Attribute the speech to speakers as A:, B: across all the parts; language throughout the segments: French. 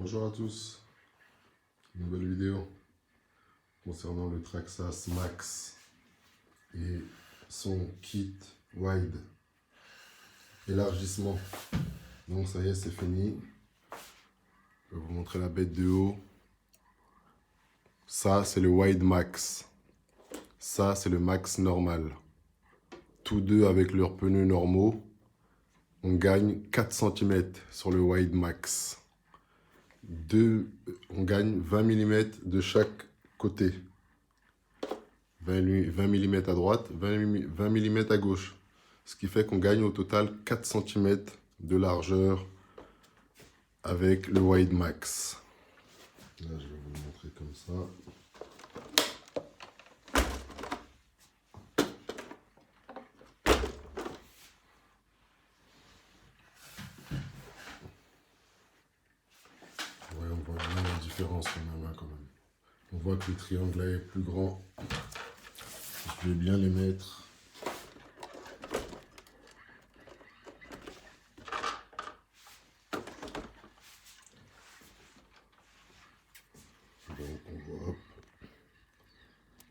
A: Bonjour à tous, nouvelle vidéo concernant le Traxxas Max et son kit wide élargissement. Donc ça y est, c'est fini. Je vais vous montrer la bête de haut. Ça, c'est le wide max. Ça, c'est le max normal. Tous deux avec leurs pneus normaux. On gagne 4 cm sur le wide max. On gagne 20 mm de chaque côté. 20 mm à droite, 20 mm à gauche. Ce qui fait qu'on gagne au total 4 cm de largeur avec le wide max. Là, je vais vous le montrer comme ça. Ouais, on voit bien la différence quand même. On voit que le triangle là est plus grand. Je vais bien les mettre. Donc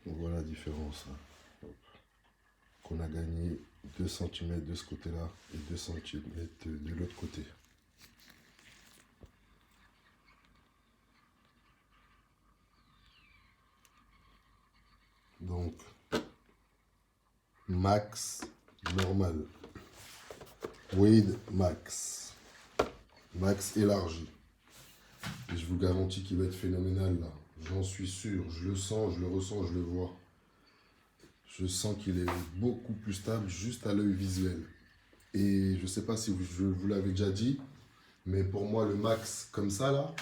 A: on voit la différence. Qu'on a gagné 2 cm de ce côté-là et 2 cm de l'autre côté. Donc, max normal. Wide max. Max élargi. Et je vous garantis qu'il va être phénoménal là. J'en suis sûr. Je le sens, je le ressens, je le vois. Je sens qu'il est beaucoup plus stable juste à l'œil visuel. Et je ne sais pas si je vous l'avais déjà dit, mais pour moi, le max comme ça là,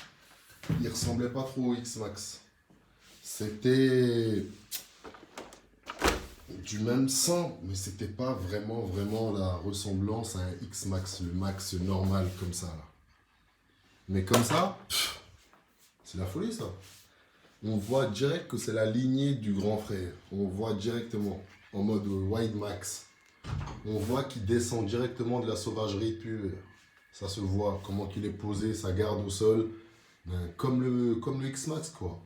A: il ressemblait pas trop au X-Max. C'était du même sang, mais c'était pas vraiment la ressemblance à un X-Max, le max normal comme ça là. Mais comme ça, c'est la folie ça. On voit direct que c'est la lignée du grand frère. On voit directement en mode wide max. On voit qu'il descend directement de la sauvagerie pure. Ça se voit comment qu'il est posé, sa garde au sol, ben, comme le X-Max quoi.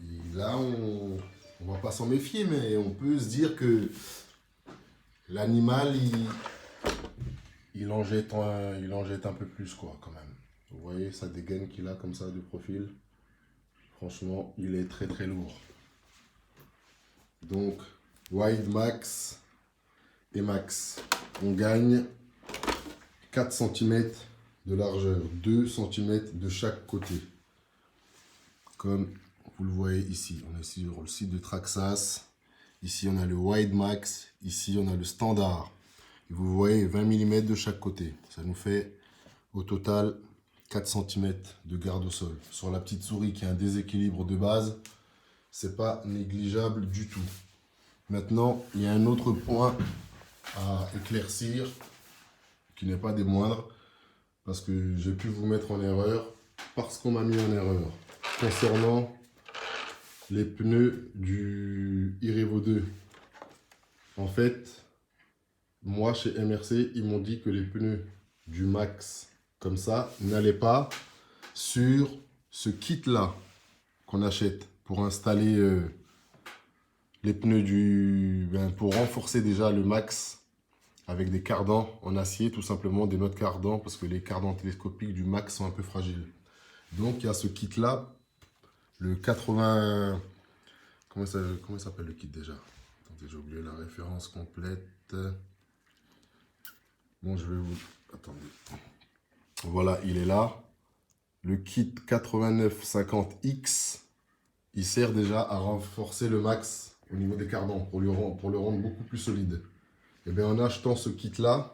A: Et là on va pas s'en méfier, mais on peut se dire que l'animal il en jette un peu plus quoi quand même. Vous voyez sa dégaine qu'il a comme ça de profil. Franchement, il est très lourd. Donc, wide max et max. On gagne 4 cm de largeur, 2 cm de chaque côté. Comme vous le voyez ici. On est sur le site de Traxxas. Ici, on a le wide max. Ici, on a le standard. Et vous voyez 20 mm de chaque côté. Ça nous fait au total 4 cm de garde au sol. Sur la petite souris qui a un déséquilibre de base, c'est pas négligeable du tout. Maintenant, il y a un autre point à éclaircir qui n'est pas des moindres parce que j'ai pu vous mettre en erreur parce qu'on m'a mis en erreur concernant les pneus du Irevo 2. En fait, moi chez MRC, ils m'ont dit que les pneus du Max comme ça n'allaient pas sur ce kit là qu'on achète pour installer les pneus pour renforcer déjà le Max avec des cardans en acier, tout simplement des notes cardans parce que les cardans télescopiques du Max sont un peu fragiles. Donc il y a ce kit là, le 80, comment s'appelle le kit déjà? Attendez, j'ai oublié la référence complète. Bon, je vais vous... Attendez. Voilà, il est là. Le kit 8950X, il sert déjà à renforcer le Max au niveau des cardans, pour le rendre beaucoup plus solide. Et bien en achetant ce kit-là,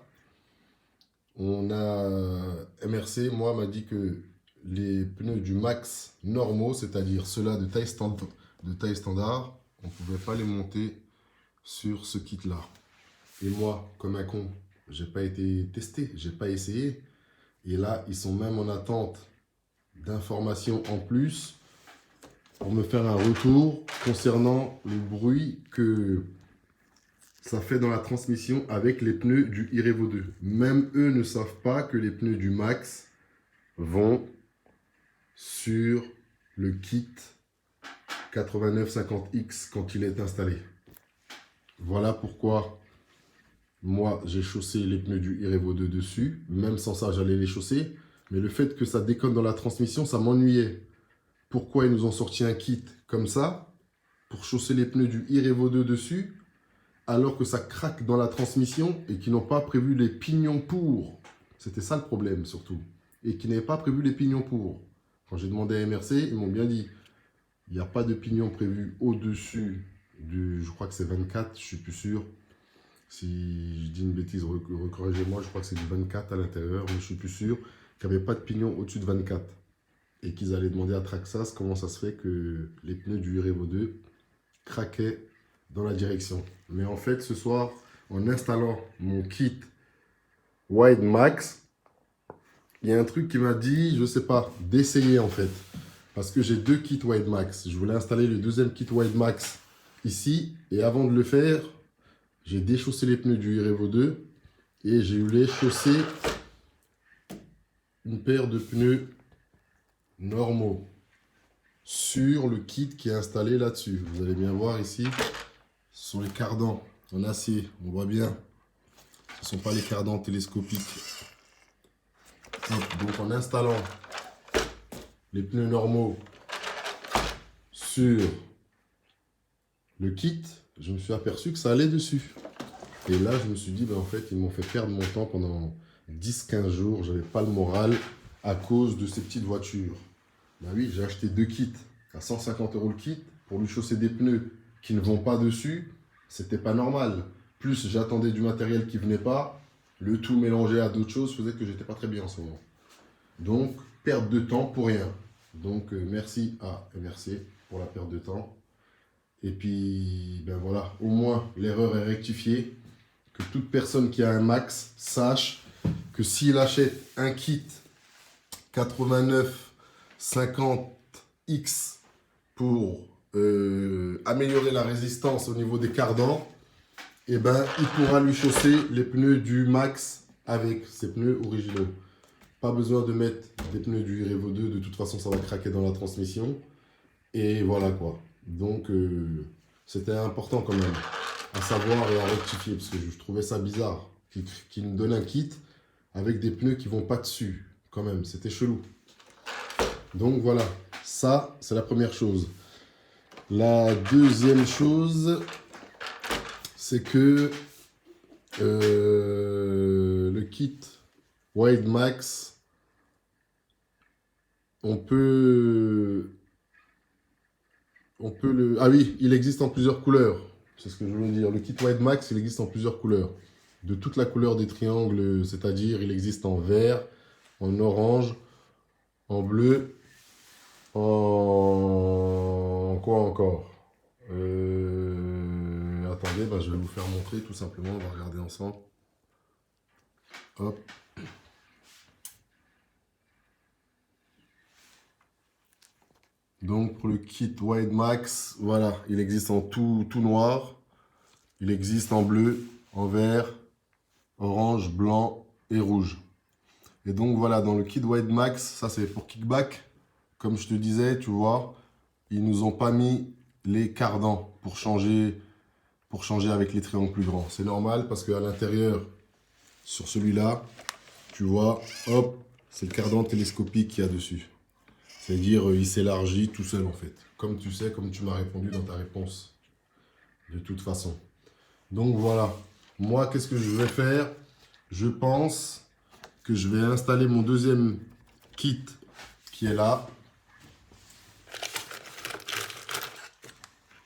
A: MRC, moi, m'a dit que les pneus du Max normaux, c'est-à-dire ceux-là de taille standard, on ne pouvait pas les monter sur ce kit-là. Et moi, comme un con, j'ai pas été testé, j'ai pas essayé. Et là, ils sont même en attente d'informations en plus pour me faire un retour concernant le bruit que ça fait dans la transmission avec les pneus du Irevo 2. Même eux ne savent pas que les pneus du Max vont sur le kit 8950X quand il est installé. Voilà pourquoi moi j'ai chaussé les pneus du Irevo 2 dessus. Même sans ça j'allais les chausser. Mais le fait que ça déconne dans la transmission, ça m'ennuyait. Pourquoi ils nous ont sorti un kit comme ça pour chausser les pneus du Irevo 2 dessus alors que ça craque dans la transmission et qu'ils n'ont pas prévu les pignons pour. C'était ça le problème surtout. Et qu'ils n'avaient pas prévu les pignons pour. Quand j'ai demandé à MRC, ils m'ont bien dit il n'y a pas de pignon prévu au-dessus du, je crois que c'est 24, je suis plus sûr. Si je dis une bêtise, recorrigez-moi, je crois que c'est du 24 à l'intérieur, mais je suis plus sûr qu'il n'y avait pas de pignon au-dessus de 24. Et qu'ils allaient demander à Traxxas comment ça se fait que les pneus du Irevo 2 craquaient dans la direction. Mais en fait, ce soir, en installant mon kit Wide Max, il y a un truc qui m'a dit, je sais pas, d'essayer en fait. Parce que j'ai deux kits Wide Max. Je voulais installer le deuxième kit Wide Max ici. Et avant de le faire, j'ai déchaussé les pneus du Irevo 2. Et j'ai eu les chaussé une paire de pneus normaux sur le kit qui est installé là-dessus. Vous allez bien voir ici, ce sont les cardans en acier. On voit bien, ce ne sont pas les cardans télescopiques. Donc en installant les pneus normaux sur le kit, je me suis aperçu que ça allait dessus. Et là, je me suis dit, ben, en fait, ils m'ont fait perdre mon temps pendant 10-15 jours. Je n'avais pas le moral à cause de ces petites voitures. Ben oui, j'ai acheté deux kits à 150 € le kit pour lui chausser des pneus qui ne vont pas dessus. C'était pas normal. Plus j'attendais du matériel qui venait pas. Le tout mélangé à d'autres choses faisait que j'étais pas très bien en ce moment. Donc, perte de temps pour rien. Donc, merci à MRC pour la perte de temps. Et puis, ben voilà, au moins l'erreur est rectifiée. Que toute personne qui a un Max sache que s'il achète un kit 8950X pour améliorer la résistance au niveau des cardans, et ben, il pourra lui chausser les pneus du Max avec ses pneus originaux. Pas besoin de mettre des pneus du Irevo 2, de toute façon ça va craquer dans la transmission. Et voilà quoi. Donc c'était important quand même à savoir et à rectifier, parce que je trouvais ça bizarre qu'ils nous donnent un kit avec des pneus qui vont pas dessus. Quand même, c'était chelou. Donc voilà, ça c'est la première chose. La deuxième chose, c'est que le kit Wide Max, on peut le... Ah oui, il existe en plusieurs couleurs. C'est ce que je voulais dire. Le kit Wide Max, il existe en plusieurs couleurs. De toute la couleur des triangles, c'est-à-dire il existe en vert, en orange, en bleu, en quoi encore? Attendez, ben, je vais vous faire montrer tout simplement. On va regarder ensemble. Hop. Donc pour le kit Wide Max, voilà, il existe en tout noir. Il existe en bleu, en vert, orange, blanc et rouge. Et donc voilà, dans le kit Wide Max, ça c'est pour kickback. Comme je te disais, tu vois, ils nous ont pas mis les cardans pour changer avec les triangles plus grands. C'est normal parce qu'à l'intérieur, sur celui-là, tu vois, hop, c'est le cardan télescopique qu'il y a dessus. C'est-à-dire, il s'élargit tout seul en fait. Comme tu sais, comme tu m'as répondu dans ta réponse. De toute façon. Donc voilà. Moi, qu'est-ce que je vais faire? Je pense que je vais installer mon deuxième kit qui est là.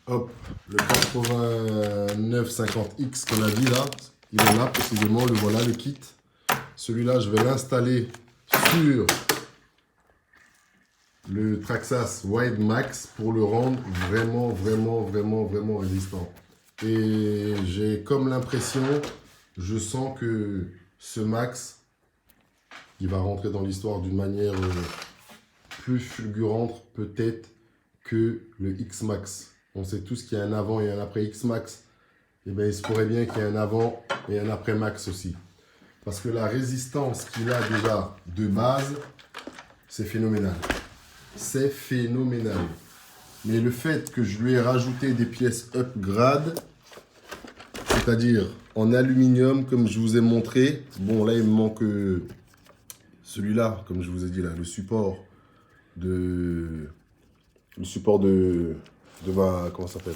A: Hop, le 8950X qu'on a dit là. Il est là précisément, le voilà le kit. Celui-là, je vais l'installer sur le Traxxas Wide Max pour le rendre vraiment résistant. Et j'ai comme l'impression, je sens que ce Max, il va rentrer dans l'histoire d'une manière plus fulgurante peut-être que le X-Max. On sait tous qu'il y a un avant et un après X-Max. Et bien il se pourrait bien qu'il y ait un avant et un après Max aussi. Parce que la résistance qu'il a déjà de base, c'est phénoménal. c'est phénoménal. Mais le fait que je lui ai rajouté des pièces upgrade, c'est-à-dire en aluminium, comme je vous ai montré. Bon, là, il me manque celui-là, comme je vous ai dit, là, le support de ma... Comment ça s'appelle?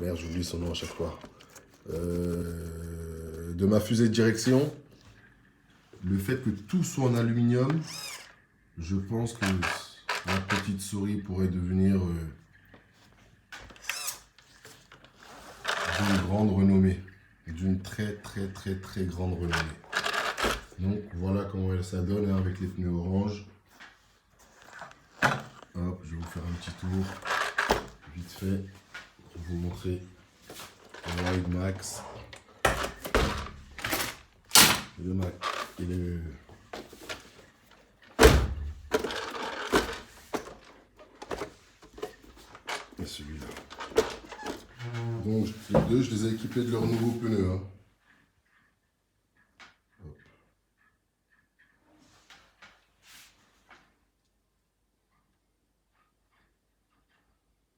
A: Merde, j'oublie son nom à chaque fois. De ma fusée de direction. Le fait que tout soit en aluminium, je pense que la petite souris pourrait devenir d'une grande renommée. D'une très grande renommée. Donc voilà comment ça donne hein, avec les pneus orange. Hop, je vais vous faire un petit tour vite fait pour vous montrer le Wide Max. Le Max et le... Et celui-là. Donc les deux, je les ai équipés de leurs nouveaux pneus. Hein.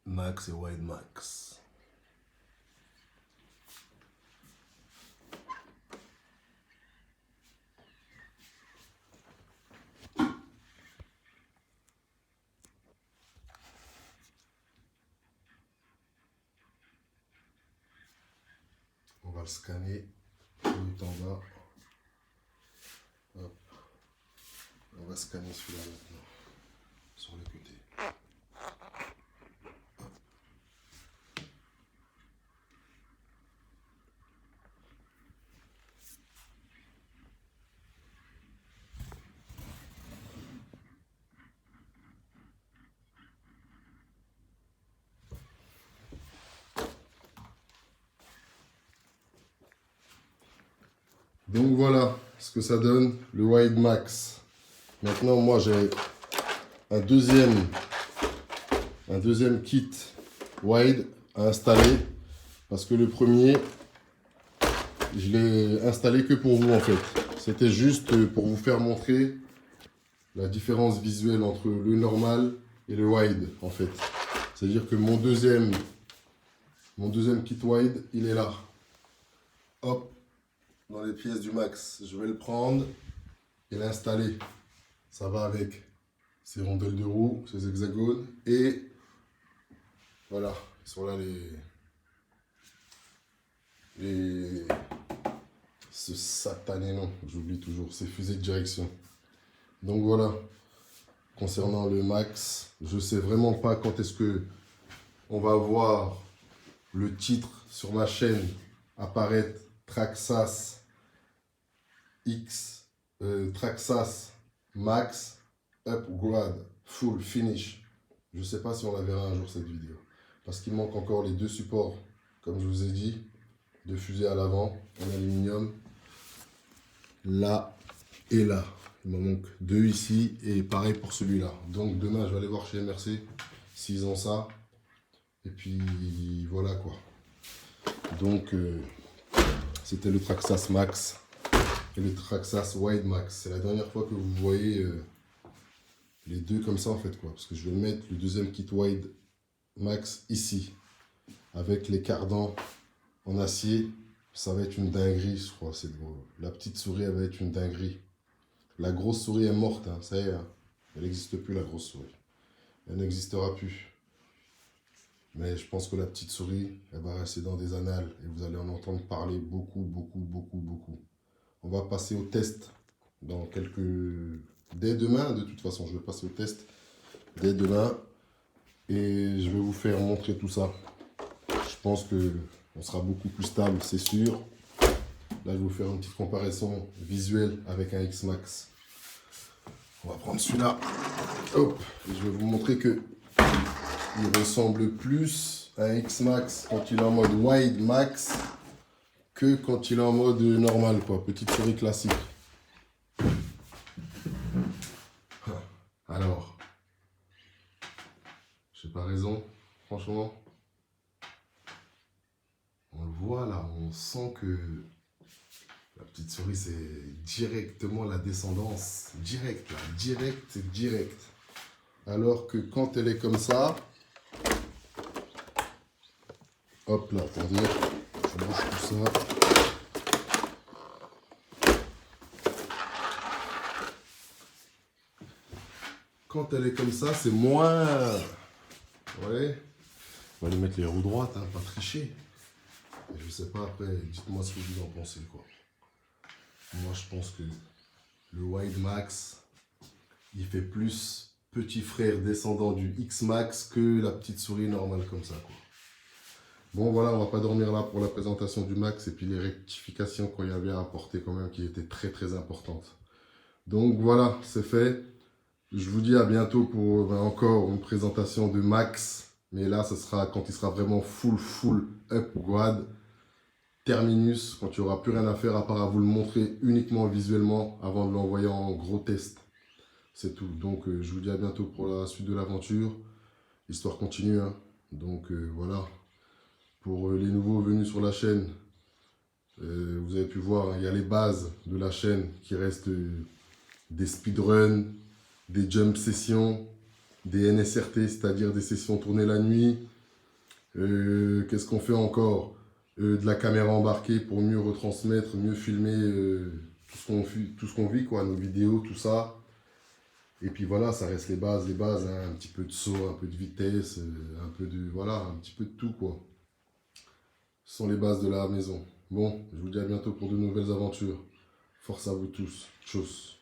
A: Max et Wide Max. On va le scanner tout en bas. Hop. On va scanner celui-là maintenant sur le côté. Donc voilà ce que ça donne le Wide Max. Maintenant moi j'ai un deuxième kit Wide à installer parce que le premier je l'ai installé que pour vous en fait. C'était juste pour vous faire montrer la différence visuelle entre le normal et le Wide en fait. C'est-à-dire que mon deuxième kit Wide il est là. Hop. Dans les pièces du Max, je vais le prendre et l'installer. Ça va avec ces rondelles de roue, ces hexagones et voilà, ils sont là ce satané nom, j'oublie toujours, ces fusées de direction. Donc voilà, concernant le Max, je sais vraiment pas quand est-ce que on va voir le titre sur ma chaîne apparaître Traxxas Traxxas Max Upgrade Full Finish. Je ne sais pas si on la verra un jour cette vidéo. Parce qu'il manque encore les deux supports, comme je vous ai dit, de fusée à l'avant en aluminium. Là et là. Il m'en manque deux ici et pareil pour celui-là. Donc demain je vais aller voir chez MRC s'ils ont ça. Et puis voilà quoi. Donc c'était le Traxxas Max et le Traxxas Wide Max. C'est la dernière fois que vous voyez les deux comme ça en fait quoi. Parce que je vais mettre le deuxième kit Wide Max ici. Avec les cardans en acier. Ça va être une dinguerie je crois. La petite souris elle va être une dinguerie. La grosse souris est morte. Hein, ça y est. Hein. Elle n'existe plus la grosse souris. Elle n'existera plus. Mais je pense que la petite souris, elle va rester dans des annales. Et vous allez en entendre parler beaucoup. On va passer au test dans dès demain, de toute façon, je vais passer au test dès demain. Et je vais vous faire montrer tout ça. Je pense que on sera beaucoup plus stable, c'est sûr. Là, je vais vous faire une petite comparaison visuelle avec un X-Max. On va prendre celui-là. Hop. Et je vais vous montrer que il ressemble plus à un X-Max quand il est en mode Wide Max que quand il est en mode normal, quoi. Petite souris classique. Alors, j'ai pas raison, franchement. On le voit là, on sent que la petite souris c'est directement la descendance. Direct là, direct. Alors que quand elle est comme ça, hop là, attendez, je bouge tout ça. Quand elle est comme ça, c'est moins... Ouais. On va lui mettre les roues droites, hein, pas tricher. Et je sais pas, après, dites-moi ce que vous en pensez, quoi. Moi, je pense que le Wide Max, il fait plus petit frère descendant du X Max que la petite souris normale comme ça, quoi. Bon, voilà, on va pas dormir là pour la présentation du Max et puis les rectifications qu'il y avait à apporter quand même, qui étaient très très importantes. Donc voilà, c'est fait. Je vous dis à bientôt pour encore une présentation de Max. Mais là, ce sera quand il sera vraiment full upgrade. Terminus, quand il n'y aura plus rien à faire à part à vous le montrer uniquement visuellement avant de l'envoyer en gros test. C'est tout. Donc, je vous dis à bientôt pour la suite de l'aventure. L'histoire continue, hein. Donc, voilà. Pour les nouveaux venus sur la chaîne, vous avez pu voir, hein, il y a les bases de la chaîne qui restent des speedruns, des jump sessions, des NSRT, c'est-à-dire des sessions tournées la nuit. Qu'est-ce qu'on fait encore? De la caméra embarquée pour mieux retransmettre, mieux filmer tout ce qu'on vit, quoi, nos vidéos, tout ça. Et puis voilà, ça reste les bases, hein, un petit peu de saut, un peu de vitesse, un peu de, voilà, un petit peu de tout, quoi. Ce sont les bases de la maison. Bon, je vous dis à bientôt pour de nouvelles aventures. Force à vous tous. Tchuss.